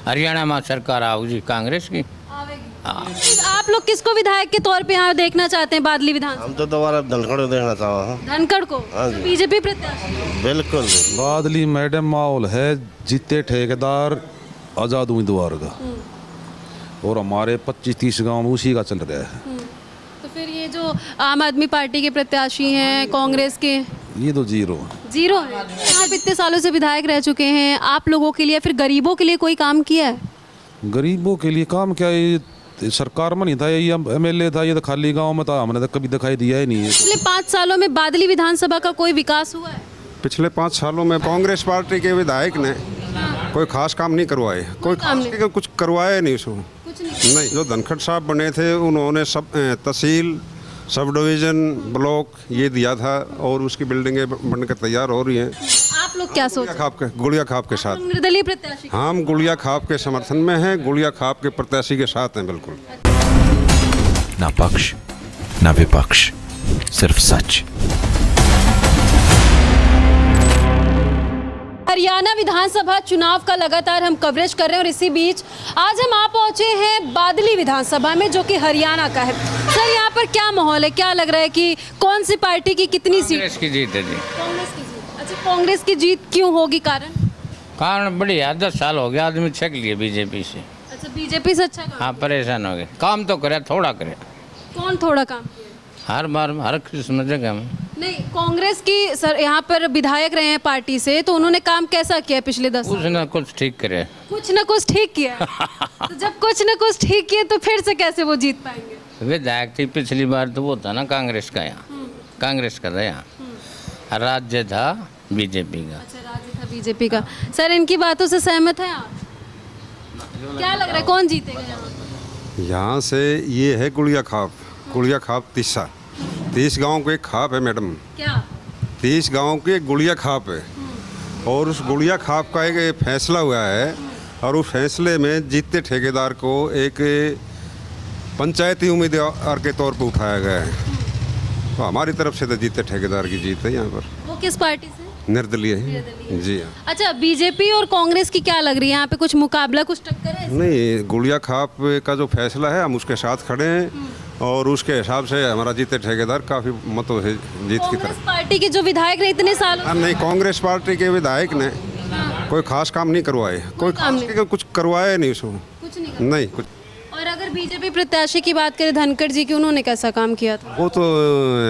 हरियाणा में सरकार आऊगी कांग्रेस की। आप लोग किसको विधायक के तौर पे यहाँ देखना चाहते हैं बादली विधानसभा? हम तो दोबारा धनखड़ को देखना चाहते हैं। धनखड़ को? हाँ जी। बीजेपी प्रत्याशी? बिल्कुल बादली मैडम माहौल है जीते ठेकेदार आज़ाद उम्मीदवार का, और हमारे 25-30 गांव में उसी का चल रहा है। तो फिर ये जो आम आदमी पार्टी के प्रत्याशी हैं, कांग्रेस के, ये तो जीरो जीरो है। आप इतने सालों से विधायक रह चुके हैं, आप लोगों के लिए फिर गरीबों के लिए कोई काम किया है? गरीबों के लिए काम क्या है? ये सरकार में नहीं था, ये MLA था, ये तो खाली गांव में था, हमने तो कभी दिखाई दिया ही नहीं है। पिछले 5 सालों में बादली विधानसभा का कोई विकास हुआ है? पिछले 5 सालों में कांग्रेस पार्टी के विधायक ने कोई खास काम नहीं करवाए, कोई काम खास कुछ करवाया नहीं उसको। कुछ नहीं। जो धनखड़ साहब बने थे उन्होंने सब तहसील, सब डिवीज़न, ब्लॉक ये दिया था, और उसकी बिल्डिंगें बनकर तैयार हो रही हैं। आप लोग क्या सोच गुड़िया खाप के साथ निर्दलीय प्रत्याशी? हम गुड़िया खाप के समर्थन में हैं, गुड़िया खाप के प्रत्याशी के साथ हैं। बिल्कुल ना पक्ष ना विपक्ष, सिर्फ सच। हरियाणा विधानसभा चुनाव का लगातार हम कवरेज कर रहे हैं, और इसी बीच आज हम आ पहुंचे हैं बादली विधानसभा में, जो कि हरियाणा का है। सर, यहाँ पर क्या माहौल है? क्या लग रहा है कि कौन सी पार्टी की कितनी सीट? कांग्रेस की जीत है जी। कांग्रेस की जीत। अच्छा, कांग्रेस की जीत क्यों होगी? कारण बढ़िया, 10 साल हो गया आदमी छक लिए बीजेपी से। अच्छा, बीजेपी से अच्छा काम? हाँ, परेशान हो गए। काम तो करे, थोड़ा करे, कौन थोड़ा काम? हर बार हर किस्म जगह में। नहीं, कांग्रेस की सर यहाँ पर विधायक रहे हैं पार्टी से, तो उन्होंने काम कैसा किया पिछले 10 कुछ साल? ना कुछ ठीक करे। कुछ ना कुछ ठीक किया। तो जब कुछ ना कुछ ठीक किए तो फिर से कैसे वो जीत पाएंगे? विधायक थी पिछली बार तो वो था ना कांग्रेस का, यहाँ कांग्रेस का था, यहाँ राज्य था बीजेपी का। अच्छा, राज्य था बीजेपी का। सर, इनकी बातों से सहमत हैं आप? क्या लग रहा है कौन जीतेगा यहाँ? यहाँ से ये है गुड़िया खाप 30 गांव के एक खाप है मैडम। क्या? 30 गांव की एक गुड़िया खाप है, और उस गुड़िया खाप का एक फैसला हुआ है, और उस फैसले में जीतते ठेकेदार को एक पंचायती उम्मीदवार के तौर पर उठाया गया है। तो हमारी तरफ से तो जीतते ठेकेदार की जीत है यहाँ पर। वो किस पार्टी से? निर्दलीय है जी हाँ। अच्छा, बीजेपी और कांग्रेस की क्या लग रही है यहाँ पे? कुछ मुकाबला, कुछ टक्कर है? नहीं, गुड़िया खाप का जो फैसला है हम उसके साथ खड़े हैं, और उसके हिसाब से हमारा जीते ठेकेदार काफ़ी मतों से जीत की कांग्रेस तरफ। पार्टी के जो विधायक रहे इतने साल, नहीं, कांग्रेस पार्टी के विधायक ने कोई खास काम नहीं करवाए, कोई काम खास कुछ करवाया नहीं उसको। कुछ नहीं नहीं कुछ। और अगर बीजेपी प्रत्याशी की बात करें धनखड़ जी की, उन्होंने कैसा काम किया था? वो तो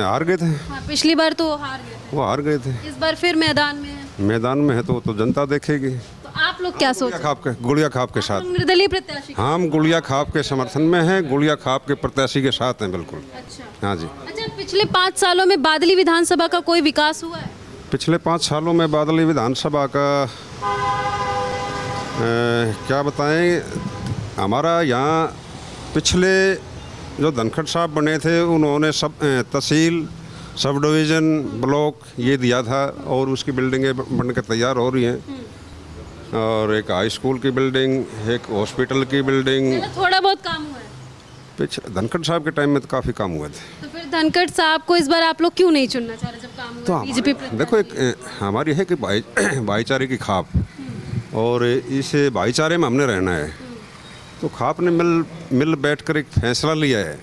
हार गए थे। हाँ, पिछली बार तो हार गए थे, वो हार गए थे। इस बार फिर मैदान में है। मैदान में है तो जनता देखेगी। तो आप लोग क्या सोच? गुड़िया खाप के साथ निर्दलीय प्रत्याशी? हम गुड़िया खाप के समर्थन में हैं, गुड़िया खाप के प्रत्याशी के साथ हैं। बिल्कुल अच्छा। हाँ जी। अच्छा, पिछले 5 सालों में बादली विधानसभा का कोई विकास हुआ है? पिछले 5 सालों में बादली विधानसभा का क्या बताएं, हमारा यहाँ पिछले जो धनखड़ साहब बने थे उन्होंने सब तहसील, सब डिवीज़न, ब्लॉक ये दिया था, और उसकी बिल्डिंगें बनकर तैयार हो रही हैं, और एक हाई स्कूल की बिल्डिंग, एक हॉस्पिटल की बिल्डिंग। थोड़ा बहुत काम हुआ है? पिछले धनखड़ साहब के टाइम में तो काफ़ी काम हुए थे। तो फिर धनखड़ साहब को इस बार आप लोग क्यों नहीं चुनना चाह रहे जब काम हुआ? तो बीजेपी देखो, एक हमारी है कि भाईचारे की खाप, और इस भाईचारे में हमने रहना है। तो खाप ने मिल बैठकर एक फैसला लिया है,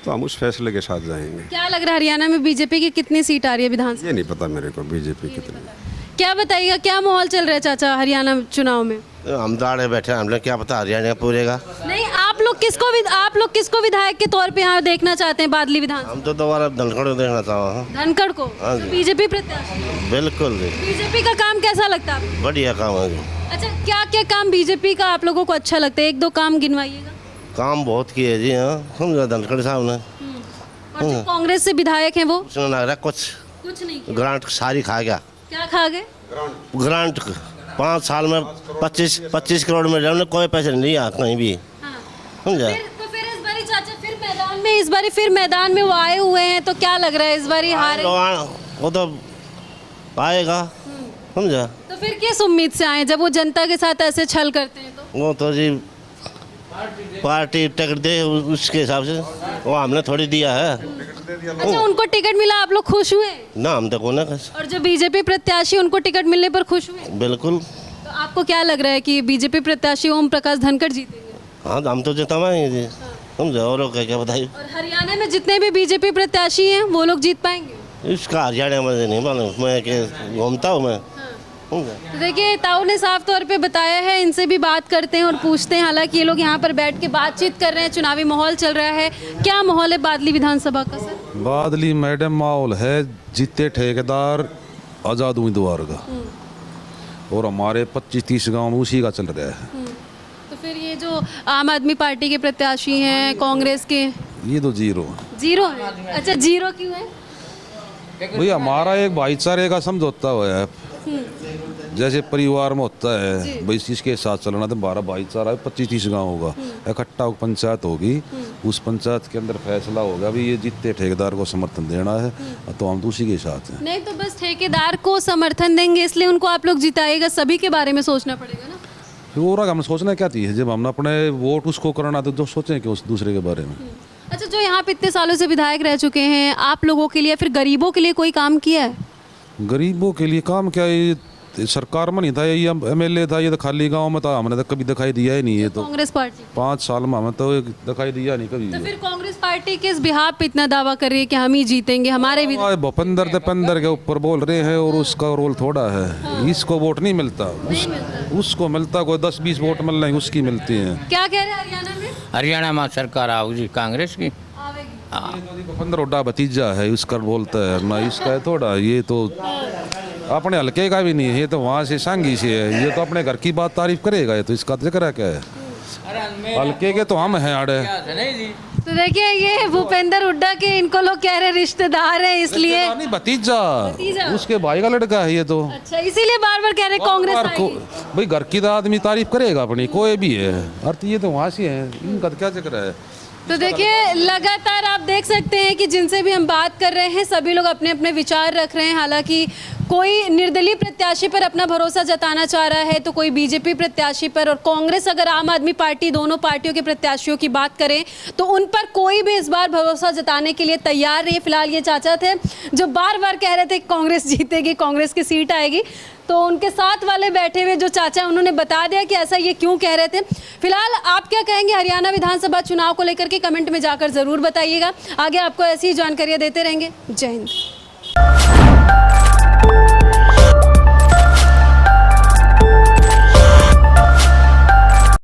तो हम उस फैसले के साथ जाएंगे। क्या लग रहा है हरियाणा में बीजेपी की कितनी सीट आ रही है विधानसभा? ये नहीं पता मेरे को बीजेपी कितनी। क्या बताइएगा, क्या माहौल चल रहा है चाचा हरियाणा चुनाव में? हम दाड़े बैठे, हमने क्या पता हरियाणा पूरेगा। नहीं, आप लोग किसको विधायक के तौर पे यहाँ देखना चाहते हैं बादली विधानसभा? हम तो दोबारा धनखड़ को देखना चाहते हैं। धनखड़ को? हाँ जी। बीजेपी प्रत्याशी? बिल्कुल बीजेपी का काम कैसा लगता है आपको? बढ़िया काम है जी। अच्छा, क्या क्या काम बीजेपी का आप लोगों को अच्छा लगता है? 1-2 काम गिनवाइएगा। काम बहुत किए जी। हाँ, समझा धनखड़ साहब ने। और जो कांग्रेस से विधायक हैं वो? उसने लग रहा कुछ नहीं किया। ग्रांट सारी खा गया। क्या खा गए? ग्रांट 5 साल में 25 करोड़ में हमने कोई पैसे नहीं लिया कहीं भी। हाँ। समझा। तो फिर इस बारी चाचा फिर मैदान में वो आए हुए हैं, तो क्या लग रहा है इस बारी हारे? वो तो आएगा। समझा। तो फिर किस उम्मीद से आए जब वो जनता के साथ ऐसे छल करते हैं? तो वो तो जी पार्टी टिकट दे उसके हिसाब से, वो हमने थोड़ी दिया है। अच्छा, उनको टिकट मिला, आप लोग खुश हुए? ना, हम तो को ना। और जो बीजेपी प्रत्याशी उनको टिकट मिलने पर खुश हुए? बिल्कुल। तो आपको आपको क्या लग रहा है कि बीजेपी प्रत्याशी ओम प्रकाश धनखड़ जीतेंगे? हाँ हम तो जितवाएंगे जी, समझे, और क्या बताइए। और हरियाणा में जितने भी बीजेपी प्रत्याशी हैं वो लोग जीत पाएंगे? इसका हरियाणा मुझे नहीं मालूम, मैं के घूमता हूँ मैं, समझे। तो देखिए ताऊ ने साफ तौर पे बताया है, इनसे भी बात करते हैं और पूछते हैं। हालांकि ये लोग यहाँ पर बैठ के बातचीत कर रहे हैं, चुनावी माहौल चल रहा है। क्या माहौल है बादली विधानसभा का सर? बादली मैडम माहौल है जीते ठेकेदार आज़ाद उम्मीदवार का, और हमारे 25-30 गांव में उसी का चल रहा है। तो फिर ये जो आम आदमी पार्टी के प्रत्याशी हैं, कांग्रेस के, ये तो जीरो जीरो है। अच्छा, जीरो क्यों है? भैया हमारा एक भाईचारे का समझौता हुआ है, जैसे परिवार में होता है भाई इसके साथ चलना, तो हमारा भाईचारा 25-30 गांव होगा, इकट्ठा पंचायत होगी, उस पंचायत के अंदर फैसला होगा भी ये जीते ठेकेदार को समर्थन देना है, तो हम तो उसी के साथ हैं। नहीं तो बस ठेकेदार को समर्थन देंगे इसलिए उनको आप लोग जिताएगा, सभी के बारे में सोचना पड़ेगा ना। फिर वो हम सोचना क्या चाहिए, जब हमने अपने वोट उसको करना तो जो सोचें कि उस दूसरे के बारे में। अच्छा, जो यहाँ पे इतने सालों से विधायक रह चुके हैं, आप लोगों के लिए फिर गरीबों के लिए कोई काम किया है? गरीबों के लिए काम क्या, ये सरकार में नहीं था, ये MLA था, ये तो खाली गांव में था, हमने तो कभी दिखाई दिया ही नहीं। ये तो कांग्रेस पार्टी 5 साल में हमें तो दिखाई दिया नहीं कभी। तो फिर कांग्रेस पार्टी किस बिहाफ पे इतना दावा कर रही है कि हम ही जीतेंगे, हमारे भी? भूपेंद्र दीपेंद्र के ऊपर बोल रहे हैं, और उसका रोल थोड़ा है। इसको वोट नहीं मिलता, उसको मिलता कोई 10-20 वोट मिल रहे उसकी मिलती है। क्या कह रहे हैं हरियाणा में? हरियाणा में सरकार आओगी कांग्रेस की। भूपेंद्र हुड्डा भतीजा है, उसका बोलता है ना, इसका है थोड़ा। ये तो अपने हल्के का भी नहीं है, ये तो वहाँ से सांगी से है, ये तो अपने घर की बात तारीफ करेगा, ये तो इसका जिक्र क्या है, हल्के के तो हम हैं आड़े। तो देखिए ये भूपेंद्र हुड्डा के, इनको लोग कह रहे रिश्तेदार हैं इसलिए। नहीं, भतीजा, उसके भाई का लड़का है ये तो। अच्छा, इसीलिए बार बार कह रहे कांग्रेस आएगी। भाई घर की तो आदमी तारीफ करेगा अपनी, कोई भी है, अर्थ ये तो वहाँ से है, इनका क्या जिक्र है। तो देखिए लगातार आप देख सकते हैं कि जिनसे भी हम बात कर रहे हैं सभी लोग अपने अपने विचार रख रहे हैं। हालांकि कोई निर्दलीय प्रत्याशी पर अपना भरोसा जताना चाह रहा है, तो कोई बीजेपी प्रत्याशी पर, और कांग्रेस अगर आम आदमी पार्टी दोनों पार्टियों के प्रत्याशियों की बात करें तो उन पर कोई भी इस बार भरोसा जताने के लिए तैयार नहीं। फिलहाल ये चाचा थे जो बार बार कह रहे थे कांग्रेस जीतेगी, कांग्रेस की सीट आएगी, तो उनके साथ वाले बैठे हुए जो चाचा उन्होंने बता दिया कि ऐसा ये क्यों कह रहे थे। फिलहाल आप क्या कहेंगे हरियाणा विधानसभा चुनाव को लेकर के कमेंट में जाकर ज़रूर बताइएगा। आगे आपको ऐसी ही जानकारियाँ देते रहेंगे। जय हिंद।